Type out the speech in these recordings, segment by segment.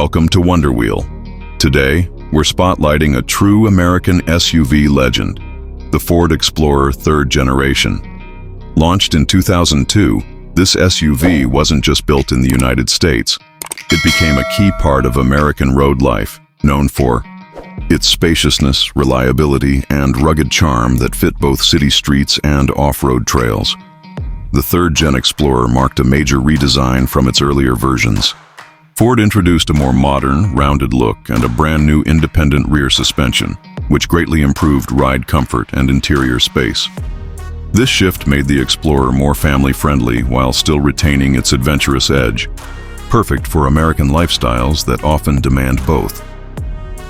Welcome to Wonder Wheel. Today, we're spotlighting a true American SUV legend, the Ford Explorer third generation. Launched in 2002, this SUV wasn't just built in the United States. It became a key part of American road life, known for its spaciousness, reliability, and rugged charm that fit both city streets and off-road trails. The third-gen Explorer marked a major redesign from its earlier versions. Ford introduced a more modern, rounded look and a brand new independent rear suspension, which greatly improved ride comfort and interior space. This shift made the Explorer more family-friendly while still retaining its adventurous edge, perfect for American lifestyles that often demand both.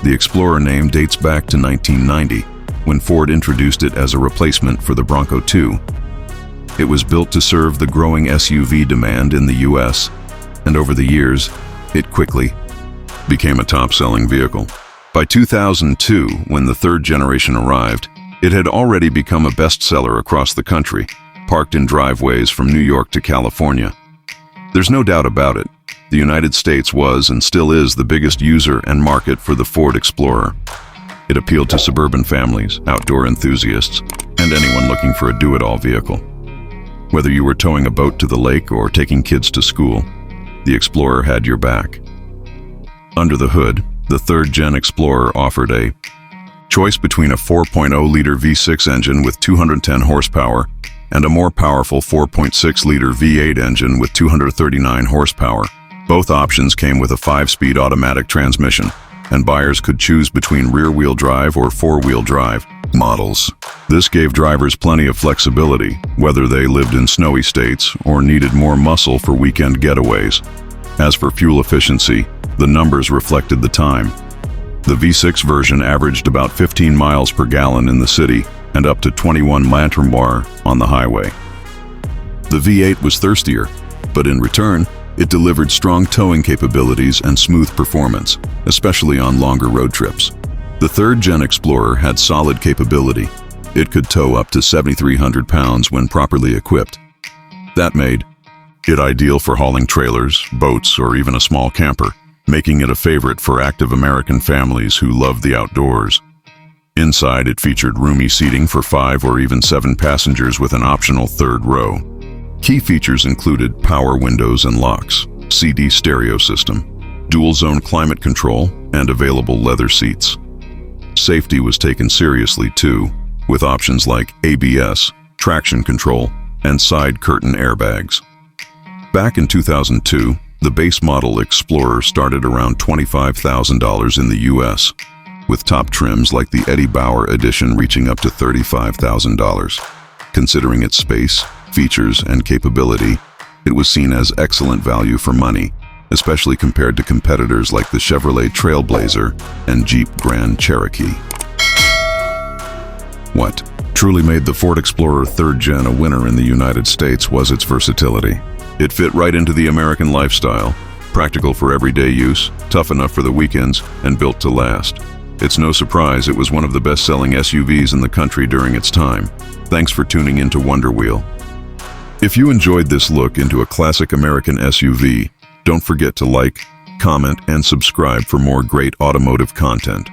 The Explorer name dates back to 1990, when Ford introduced it as a replacement for the Bronco II. It was built to serve the growing SUV demand in the US, and over the years, it quickly became a top-selling vehicle. By 2002, when the third generation arrived, it had already become a bestseller across the country, parked in driveways from New York to California. There's no doubt about it, the United States was and still is the biggest user and market for the Ford Explorer. It appealed to suburban families, outdoor enthusiasts, and anyone looking for a do-it-all vehicle. Whether you were towing a boat to the lake or taking kids to school, the Explorer had your back. Under the hood, the third-gen Explorer offered a choice between a 4.0-liter V6 engine with 210 horsepower and a more powerful 4.6-liter V8 engine with 239 horsepower. Both options came with a 5-speed automatic transmission, and buyers could choose between rear-wheel drive or four-wheel drive models. This gave drivers plenty of flexibility, whether they lived in snowy states or needed more muscle for weekend getaways. As for fuel efficiency, the numbers reflected the time. The V6 version averaged about 15 miles per gallon in the city and up to 21 mph on the highway. The V8 was thirstier, but in return, it delivered strong towing capabilities and smooth performance, especially on longer road trips. The third-gen Explorer had solid capability. It could tow up to 7,300 pounds when properly equipped. That made it ideal for hauling trailers, boats, or even a small camper, making it a favorite for active American families who love the outdoors. Inside, it featured roomy seating for 5 or even 7 passengers with an optional third row. Key features included power windows and locks, CD stereo system, dual-zone climate control, and available leather seats. Safety was taken seriously too, with options like ABS, traction control, and side curtain airbags. Back in 2002, the base model Explorer started around $25,000 in the US, with top trims like the Eddie Bauer edition reaching up to $35,000. Considering its space, features, and capability, it was seen as excellent value for money, especially compared to competitors like the Chevrolet Trailblazer and Jeep Grand Cherokee. What truly made the Ford Explorer third gen a winner in the United States was its versatility. It fit right into the American lifestyle, practical for everyday use, tough enough for the weekends, and built to last. It's no surprise it was one of the best-selling SUVs in the country during its time. Thanks for tuning into Wonder Wheel. If you enjoyed this look into a classic American SUV, don't forget to like, comment, and subscribe for more great automotive content.